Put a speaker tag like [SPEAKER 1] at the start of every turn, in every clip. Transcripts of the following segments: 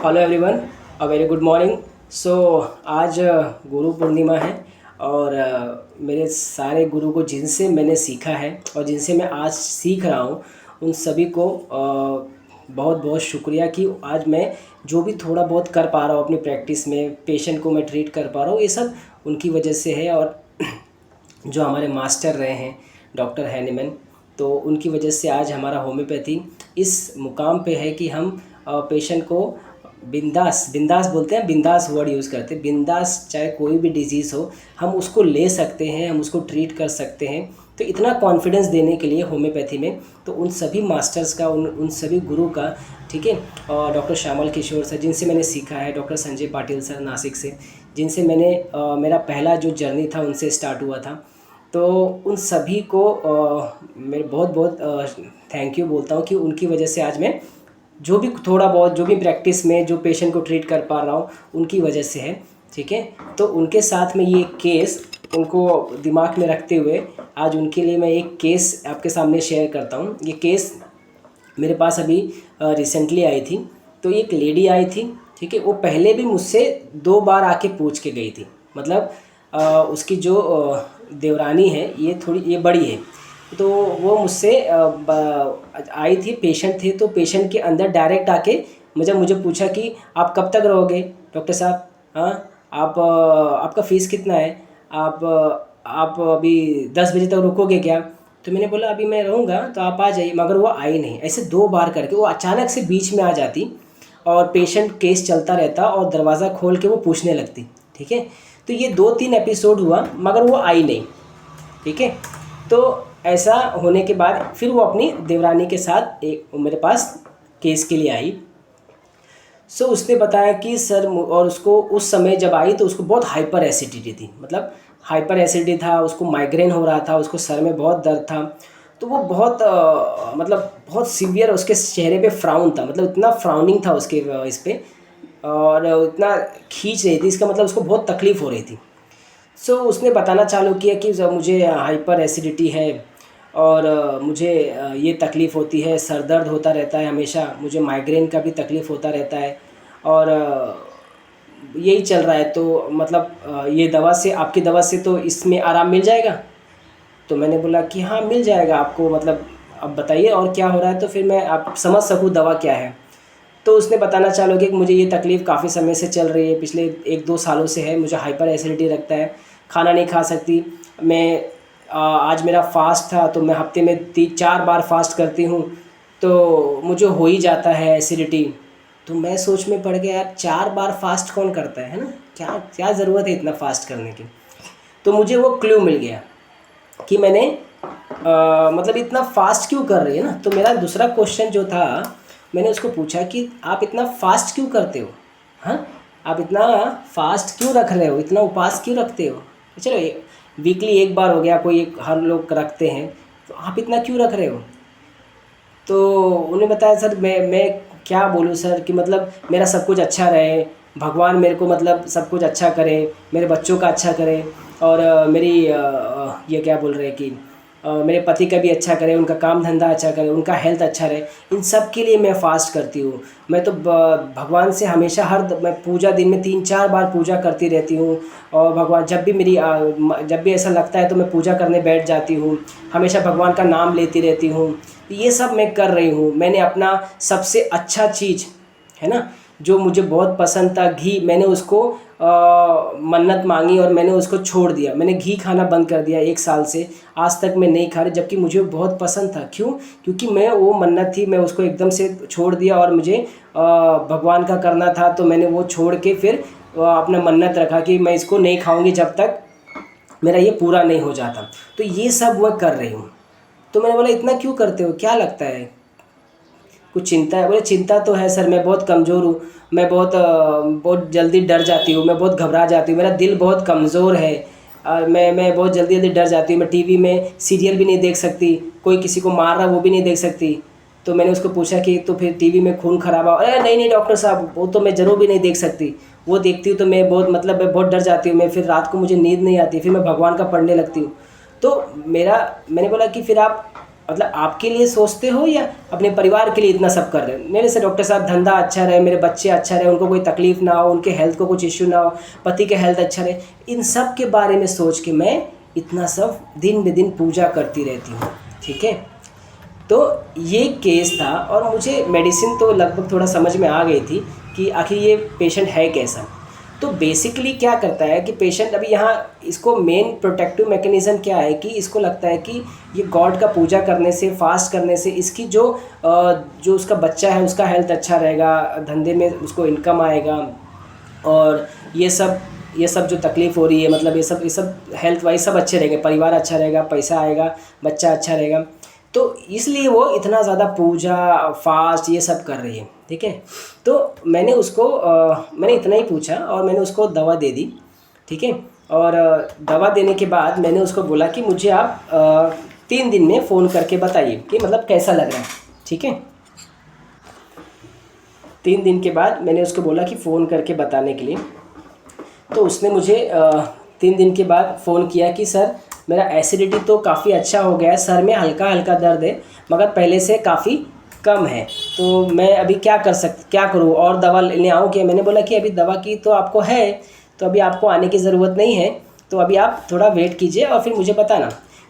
[SPEAKER 1] Hello everyone, a very good morning. So आज गुरु पूर्णिमा है और मेरे सारे गुरु को जिनसे मैंने सीखा है और जिनसे मैं आज सीख रहा हूँ उन सभी को बहुत बहुत शुक्रिया कि आज मैं जो भी थोड़ा बहुत कर पा रहा हूँ अपनी प्रैक्टिस में, पेशेंट को मैं ट्रीट कर पा रहा हूँ, ये सब उनकी वजह से है। और जो हमारे मास्टर रहे हैं डॉक्टर हैनीमैन, तो उनकी वजह से आज हमारा होम्योपैथी इस मुकाम पे है कि हम पेशेंट को बिंदास बिंदास बोलते हैं, बिंदास वर्ड यूज़ करते हैं। बिंदास चाहे कोई भी डिजीज़ हो हम उसको ले सकते हैं, हम उसको ट्रीट कर सकते हैं। तो इतना कॉन्फिडेंस देने के लिए होम्योपैथी में तो उन सभी मास्टर्स का, उन सभी गुरु का, ठीक है, और डॉक्टर श्यामल किशोर सर जिनसे मैंने सीखा है, डॉक्टर संजय पाटिल सर नासिक से जिनसे मैंने मेरा पहला जो जर्नी था उनसे स्टार्ट हुआ था। तो उन सभी को मैं बहुत बहुत थैंक यू बोलता हूँ कि उनकी वजह से आज मैं जो भी थोड़ा बहुत, जो भी प्रैक्टिस में जो पेशेंट को ट्रीट कर पा रहा हूँ उनकी वजह से है। ठीक है, तो उनके साथ में ये केस उनको दिमाग में रखते हुए आज उनके लिए मैं एक केस आपके सामने शेयर करता हूँ। ये केस मेरे पास अभी रिसेंटली आई थी। तो एक लेडी आई थी, ठीक है, वो पहले भी मुझसे 2 बार आके पूछ के गई थी। मतलब उसकी जो देवरानी है ये बड़ी है, तो वो मुझसे आई थी, पेशेंट थे, तो पेशेंट के अंदर डायरेक्ट आके मुझे पूछा कि आप कब तक रहोगे डॉक्टर साहब, हाँ आप आपका फ़ीस कितना है, आप अभी 10 बजे तक रुकोगे क्या। तो मैंने बोला अभी मैं रहूँगा तो आप आ जाइए, मगर वो आई नहीं। ऐसे 2 बार करके वो अचानक से बीच में आ जाती और पेशेंट केस चलता रहता और दरवाज़ा खोल के वो पूछने लगती। ठीक है, तो ये 2-3 एपिसोड हुआ मगर वो आई नहीं। ठीक है, तो ऐसा होने के बाद फिर वो अपनी देवरानी के साथ एक मेरे पास केस के लिए आई। सो उसने बताया कि सर, और उसको उस समय जब आई तो उसको बहुत हाइपर एसिडिटी थी, मतलब हाइपर एसिडिटी था, उसको माइग्रेन हो रहा था, उसको सर में बहुत दर्द था। तो वो बहुत मतलब बहुत सीवियर उसके चेहरे पे फ्राउन था, मतलब इतना फ्राउनिंग था उसके इस पे, और इतना खींच रही थी, इसका मतलब उसको बहुत तकलीफ़ हो रही थी। सो उसने बताना चालू किया कि जब मुझे हाइपर एसिडिटी है और मुझे ये तकलीफ़ होती है, सर दर्द होता रहता है हमेशा, मुझे माइग्रेन का भी तकलीफ़ होता रहता है और यही चल रहा है। तो मतलब ये दवा से, आपकी दवा से तो इसमें आराम मिल जाएगा। तो मैंने बोला कि हाँ मिल जाएगा आपको, मतलब अब बताइए और क्या हो रहा है तो फिर मैं आप समझ सकूँ दवा क्या है। तो उसने बताना चालू किया कि मुझे ये तकलीफ़ काफ़ी समय से चल रही है, पिछले 1-2 सालों से है, मुझे हाइपर एसिडिटी रखता है, खाना नहीं खा सकती मैं। आज मेरा फास्ट था तो मैं हफ्ते में 3-4 बार फास्ट करती हूँ, तो मुझे हो ही जाता है एसिडिटी। तो मैं सोच में पड़ गया, यार 4 बार फास्ट कौन करता है ना, क्या क्या ज़रूरत है इतना फास्ट करने की। तो मुझे वो क्लू मिल गया कि मैंने मतलब इतना फास्ट क्यों कर रही है ना। तो मेरा दूसरा क्वेश्चन जो था, मैंने उसको पूछा कि आप इतना फास्ट क्यों करते हो, हाँ आप इतना फास्ट क्यों रख रहे हो, इतना उपवास क्यों रखते हो। चलो वीकली 1 बार हो गया, कोई हर लोग रखते हैं, तो आप इतना क्यों रख रहे हो। तो उन्हें बताया सर मैं क्या बोलूँ सर कि मतलब मेरा सब कुछ अच्छा रहे, भगवान मेरे को मतलब सब कुछ अच्छा करे, मेरे बच्चों का अच्छा करे, और मेरी ये क्या बोल रहे हैं कि मेरे पति का भी अच्छा करे, उनका काम धंधा अच्छा करे, उनका हेल्थ अच्छा रहे, इन सब के लिए मैं फ़ास्ट करती हूँ। मैं तो भगवान से हमेशा मैं पूजा दिन में 3-4 बार पूजा करती रहती हूँ। और भगवान जब भी जब भी ऐसा लगता है तो मैं पूजा करने बैठ जाती हूँ, हमेशा भगवान का नाम लेती रहती हूँ। ये सब मैं कर रही हूँ। मैंने अपना सबसे अच्छा चीज़ है ना, जो मुझे बहुत पसंद था घी, मैंने उसको मन्नत मांगी और मैंने उसको छोड़ दिया। मैंने घी खाना बंद कर दिया 1 साल से, आज तक मैं नहीं खा रही, जबकि मुझे बहुत पसंद था। क्यों? क्योंकि मैं वो मन्नत थी, मैं उसको एकदम से छोड़ दिया और मुझे भगवान का करना था। तो मैंने वो छोड़ के फिर अपना मन्नत रखा कि मैं इसको नहीं खाऊंगी जब तक मेरा ये पूरा नहीं हो जाता। तो ये सब मैं कर रही हूँ। तो मैंने बोला इतना क्यों करते हो, क्या लगता है, कुछ चिंता है। बोले चिंता तो है सर, मैं बहुत कमज़ोर हूँ, मैं बहुत जल्दी डर जाती हूँ, मैं बहुत घबरा जाती हूँ, मेरा दिल बहुत कमज़ोर है। मैं बहुत जल्दी जल्दी डर जाती हूँ। मैं टीवी में सीरियल भी नहीं देख सकती, कोई किसी को मार रहा वो भी नहीं देख सकती। तो मैंने उसको पूछा कि तो फिर टीवी में खून खराबा, अरे नहीं नहीं डॉक्टर साहब वो तो मैं ज़रूर भी नहीं देख सकती, वो देखती हूँ तो मैं बहुत मतलब मैं बहुत डर जाती हूँ, मैं फिर रात को मुझे नींद नहीं आती, फिर मैं भगवान का पढ़ने लगती हूँ। तो मैंने बोला कि फिर आप मतलब आपके लिए सोचते हो या अपने परिवार के लिए इतना सब कर रहे हो? मेरे से डॉक्टर साहब धंधा अच्छा रहे, मेरे बच्चे अच्छा रहे, उनको कोई तकलीफ़ ना हो, उनके हेल्थ को कुछ इश्यू ना हो, पति के हेल्थ अच्छा रहे, इन सब के बारे में सोच के मैं इतना सब दिन ब दिन पूजा करती रहती हूँ। ठीक है, तो ये केस था और मुझे मेडिसिन तो लगभग थोड़ा समझ में आ गई थी कि आखिर ये पेशेंट है कैसा। तो बेसिकली क्या करता है कि पेशेंट अभी यहाँ इसको मेन प्रोटेक्टिव मैकेनिज़्म क्या है कि इसको लगता है कि ये गॉड का पूजा करने से, फास्ट करने से इसकी जो उसका बच्चा है उसका हेल्थ अच्छा रहेगा, धंधे में उसको इनकम आएगा, और ये सब जो तकलीफ़ हो रही है, मतलब ये सब हेल्थ वाइज सब अच्छे रहेंगे, परिवार अच्छा रहेगा, पैसा आएगा, बच्चा अच्छा रहेगा। तो इसलिए वो इतना ज़्यादा पूजा फास्ट ये सब कर रही है। ठीक है, तो मैंने इतना ही पूछा और मैंने उसको दवा दे दी। ठीक है, और दवा देने के बाद मैंने उसको बोला कि मुझे आप 3 दिन में फ़ोन करके बताइए कि मतलब कैसा लग रहा है। ठीक है, 3 दिन के बाद मैंने उसको बोला कि फ़ोन करके बताने के लिए। तो उसने मुझे 3 दिन के बाद फ़ोन किया कि सर मेरा एसिडिटी तो काफ़ी अच्छा हो गया है, सर में हल्का हल्का दर्द है मगर पहले से काफ़ी कम है, तो मैं अभी क्या करूँ, और दवा लेने आऊँ क्या? मैंने बोला कि अभी दवा की तो आपको है, तो अभी आपको आने की ज़रूरत नहीं है, तो अभी आप थोड़ा वेट कीजिए और फिर मुझे बताना।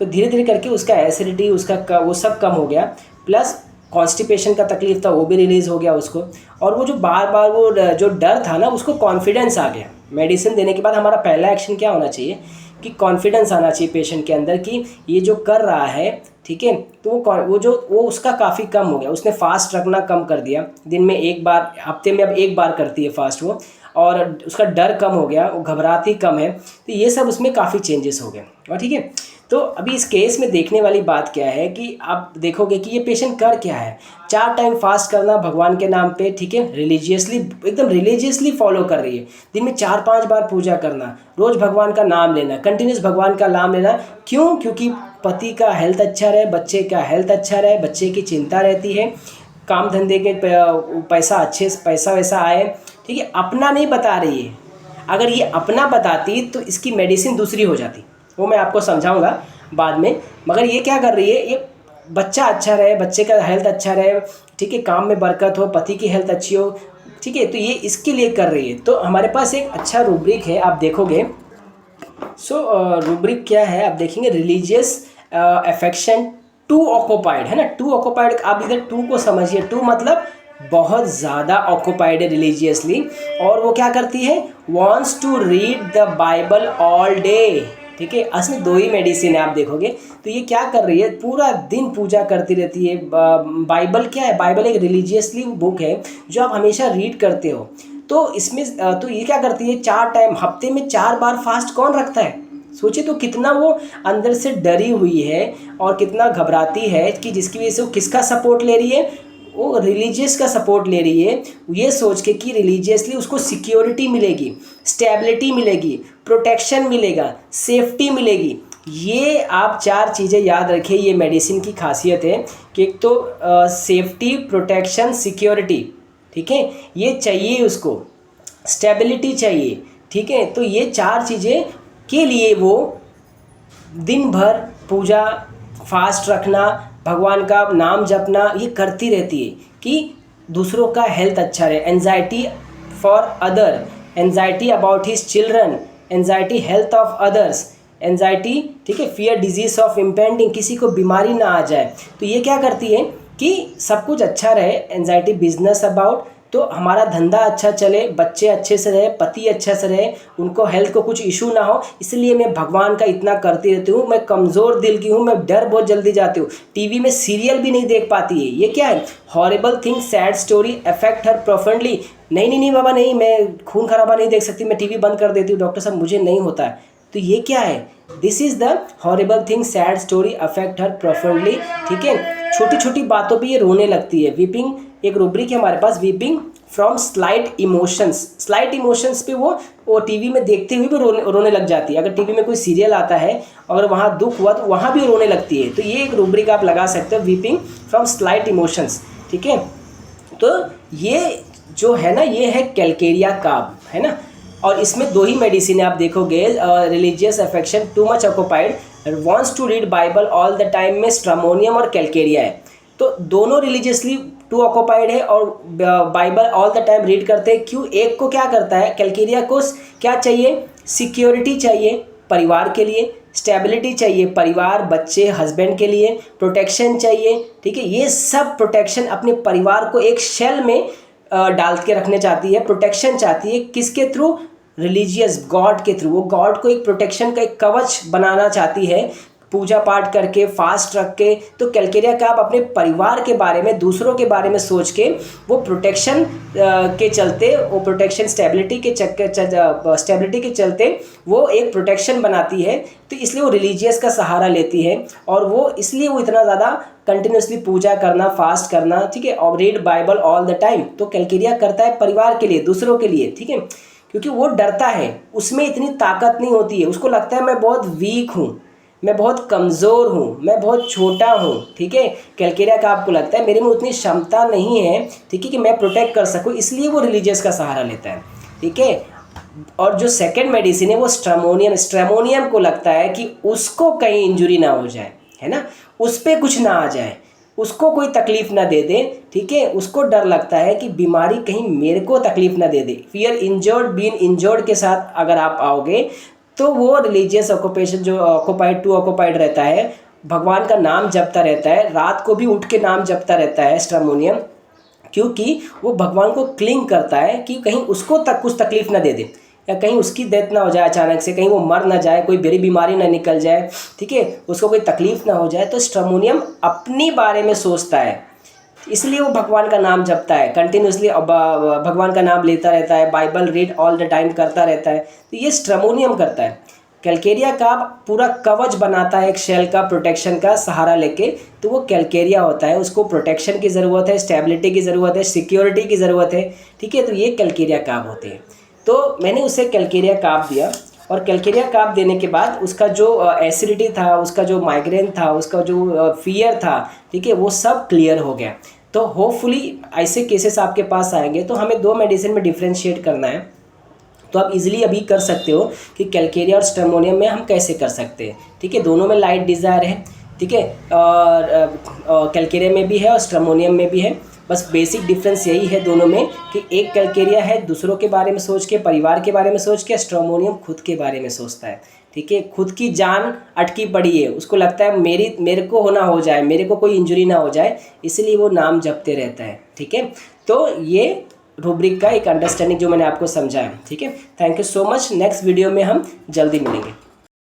[SPEAKER 1] तो धीरे धीरे करके उसका एसिडिटी वो सब कम हो गया, प्लस कॉन्स्टिपेशन का तकलीफ़ था वो भी रिलीज़ हो गया उसको, और वो जो बार बार वो जो डर था ना उसको कॉन्फिडेंस आ गया। मेडिसिन देने के बाद हमारा पहला एक्शन क्या होना चाहिए कि कॉन्फिडेंस आना चाहिए पेशेंट के अंदर कि ये जो कर रहा है, ठीक है, तो वो उसका काफ़ी कम हो गया। उसने फास्ट रखना कम कर दिया, दिन में एक बार, हफ्ते में अब एक बार करती है फास्ट वो, और उसका डर कम हो गया, वो घबराती कम है। तो ये सब उसमें काफ़ी चेंजेस हो गए। और ठीक है, तो अभी इस केस में देखने वाली बात क्या है कि आप देखोगे कि ये पेशेंट कर क्या है। 4 टाइम फास्ट करना भगवान के नाम पे, ठीक है, रिलीजियसली, एकदम रिलीजियसली फॉलो कर रही है। दिन में 4-5 बार पूजा करना, रोज़ भगवान का नाम लेना, कंटिन्यूस भगवान का नाम लेना। क्यों? क्योंकि पति का हेल्थ अच्छा रहे, बच्चे का हेल्थ अच्छा रहे, बच्चे की चिंता रहती है, काम धंधे के पैसा अच्छे से पैसा वैसा आए। ठीक है, अपना नहीं बता रही है। अगर ये अपना बताती तो इसकी मेडिसिन दूसरी हो जाती, वो मैं आपको समझाऊंगा बाद में। मगर ये क्या कर रही है, ये बच्चा अच्छा रहे, बच्चे का हेल्थ अच्छा रहे, ठीक है, काम में बरकत हो, पति की हेल्थ अच्छी हो, ठीक है, तो ये इसके लिए कर रही है। तो हमारे पास एक अच्छा रूब्रिक है, आप देखोगे। रूब्रिक क्या है आप देखेंगे, रिलीजियस अफेक्शन टू ऑक्यूपाइड, है ना। टू ऑक्यूपाइड, आप इधर टू को समझिए, टू मतलब बहुत ज़्यादा ऑक्यूपाइड है रिलीजियसली, और वो क्या करती है, wants to read the Bible all day. ठीक है, असली 2 ही मेडिसिन है आप देखोगे। तो ये क्या कर रही है, पूरा दिन पूजा करती रहती है। बाइबल क्या है, बाइबल एक रिलीजियसली बुक है जो आप हमेशा रीड करते हो। तो इसमें तो ये क्या करती है, 4 टाइम, हफ्ते में 4 बार फास्ट कौन रखता है? सोचिए तो कितना वो अंदर से डरी हुई है और कितना घबराती है कि जिसकी वजह से वो किसका सपोर्ट ले रही है, वो रिलीजियस का सपोर्ट ले रही है, ये सोच के कि रिलीजियसली उसको सिक्योरिटी मिलेगी, स्टेबिलिटी मिलेगी, प्रोटेक्शन मिलेगा, सेफ्टी मिलेगी। ये आप 4 चीज़ें याद रखिए, ये मेडिसिन की खासियत है कि एक तो सेफ्टी, प्रोटेक्शन, सिक्योरिटी, ठीक है, ये चाहिए उसको, स्टेबिलिटी चाहिए। ठीक है, तो ये 4 चीज़ें के लिए वो दिन भर पूजा, फास्ट रखना, भगवान का नाम जपना ये करती रहती है कि दूसरों का हेल्थ अच्छा रहे। Anxiety for other, anxiety about his children, anxiety health of others, anxiety, ठीक है, फियर डिजीज ऑफ इम्पेंडिंग, किसी को बीमारी ना आ जाए। तो ये क्या करती है कि सब कुछ अच्छा रहे, एंजाइटी बिजनेस अबाउट, तो हमारा धंधा अच्छा चले, बच्चे अच्छे से रहे, पति अच्छे से रहे, उनको हेल्थ को कुछ इशू ना हो। इसलिए मैं भगवान का इतना करती रहती हूँ। मैं कमज़ोर दिल की हूँ, मैं डर बहुत जल्दी जाती हूँ, टीवी में सीरियल भी नहीं देख पाती है। ये क्या है, horrible thing, sad story affect her profoundly. नहीं नहीं नहीं बाबा नहीं, मैं खून खराबा नहीं देख सकती, मैं टीवी बंद कर देती हूँ, डॉक्टर साहब मुझे नहीं होता है। तो ये क्या है, this is the horrible thing, sad story affect her profoundly. ठीक है, छोटी छोटी बातों पे ये रोने लगती है। वीपिंग एक रूब्रिक है हमारे पास, weeping from slight emotions. Slight emotions पे वो टीवी में देखते हुए भी रोने लग जाती है। अगर टीवी में कोई सीरियल आता है, अगर वहाँ दुख हुआ तो वहाँ भी रोने लगती है। तो ये एक रूब्रिक आप लगा सकते हो, वीपिंग फ्रॉम स्लाइट इमोशंस। ठीक है, तो ये जो है ना, ये है कैलकेरिया काब, है ना। और इसमें 2 ही मेडिसिन है आप देखोगे, religious affection, too much occupied, wants to read Bible all the time में स्ट्रामोनियम और कैलकेरिया है। तो दोनों रिलीजियसली टू ऑक्यूपाइड है और Bible all the time read करते हैं। क्यों? एक को क्या करता है, कैलकेरिया को क्या चाहिए, सिक्योरिटी चाहिए परिवार के लिए, स्टेबिलिटी चाहिए परिवार बच्चे हस्बैंड के लिए, प्रोटेक्शन चाहिए, ठीक है। ये सब प्रोटेक्शन अपने परिवार को एक शेल में डाल के रखने चाहती है, प्रोटेक्शन चाहती है। किसके थ्रू? रिलीजियस गॉड के थ्रू। वो गॉड को एक प्रोटेक्शन का एक कवच बनाना चाहती है, पूजा पाठ करके, फास्ट रख के। तो कैलकेरिया का आप अपने परिवार के बारे में, दूसरों के बारे में सोच के वो प्रोटेक्शन के चलते, वो प्रोटेक्शन स्टेबिलिटी के चलते वो एक प्रोटेक्शन बनाती है। तो इसलिए वो रिलीजियस का सहारा लेती है और वो इसलिए वो इतना ज़्यादा कंटिन्यूसली पूजा करना, फास्ट करना, ठीक है, और read Bible all the time. तो कैलकेरिया करता है परिवार के लिए, दूसरों के लिए, ठीक है, क्योंकि वो डरता है, उसमें इतनी ताकत नहीं होती है, उसको लगता है मैं बहुत वीक हूँ, मैं बहुत कमज़ोर हूँ, मैं बहुत छोटा हूँ, ठीक है। कैलकेरिया का आपको लगता है मेरे में उतनी क्षमता नहीं है, ठीक है, कि मैं प्रोटेक्ट कर सकूँ, इसलिए वो रिलीजियस का सहारा लेता है, ठीक है। और जो सेकंड मेडिसिन है वो स्ट्रेमोनियम को लगता है कि उसको कहीं इंजुरी ना हो जाए, है ना, उस पर कुछ ना आ जाए, उसको कोई तकलीफ़ ना दे दे, ठीक है। उसको डर लगता है कि बीमारी कहीं मेरे को तकलीफ़ ना दे दे। फियर इंजर्ड, बीन इंजर्ड के साथ अगर आप आओगे तो वो रिलीजियस ऑक्यूपेशन जो ऑक्यूपाइड रहता है, भगवान का नाम जपता रहता है, रात को भी उठ के नाम जपता रहता है स्ट्रेमोनियम, क्योंकि वो भगवान को क्लिंग करता है कि कहीं उसको कुछ तकलीफ़ ना दे दे, या कहीं उसकी डेथ ना हो जाए अचानक से, कहीं वो मर ना जाए, कोई बड़ी बीमारी ना निकल जाए, ठीक है, उसको कोई तकलीफ़ ना हो जाए। तो स्ट्रेमोनियम अपनी बारे में सोचता है, इसलिए वो भगवान का नाम जपता है कंटिन्यूसली, भगवान का नाम लेता रहता है, Bible read all the time करता रहता है। तो ये स्ट्रेमोनियम करता है। कैलकेरिया का पूरा कवच बनाता है एक शेल का, प्रोटेक्शन का सहारा लेके। तो वो कैलकेरिया होता है, उसको प्रोटेक्शन की ज़रूरत है, स्टेबिलिटी की ज़रूरत है, सिक्योरिटी की ज़रूरत है, ठीक है। तो ये कैलकेरिया काब होते हैं। तो मैंने उसे कैलकेरिया काब दिया और कैलकेरिया काब देने के बाद उसका जो एसिडिटी था, उसका जो माइग्रेन था, उसका जो फियर था, ठीक है, वो सब क्लियर हो गया। तो होपफुली ऐसे केसेस आपके पास आएंगे। तो हमें दो मेडिसिन में डिफ्रेंशिएट करना है। तो आप इजीली अभी कर सकते हो कि कैलकेरिया और स्ट्रेमोनियम में हम कैसे कर सकते हैं, ठीक है। दोनों में लाइट डिज़ायर है, ठीक है, और कैलकेरिया में भी है और स्ट्रेमोनियम में भी है। बस बेसिक डिफरेंस यही है दोनों में कि एक कैलकेरिया है दूसरों के बारे में सोच के, परिवार के बारे में सोच के, स्ट्रेमोनियम खुद के बारे में सोचता है, ठीक है। खुद की जान अटकी पड़ी है, उसको लगता है मेरे को होना हो जाए, मेरे को कोई इंजरी ना हो जाए, इसलिए वो नाम जपते रहता है, ठीक है। तो ये रूब्रिक का एक अंडरस्टैंडिंग जो मैंने आपको समझाया, ठीक है। Thank you so much. Next video में हम जल्दी मिलेंगे।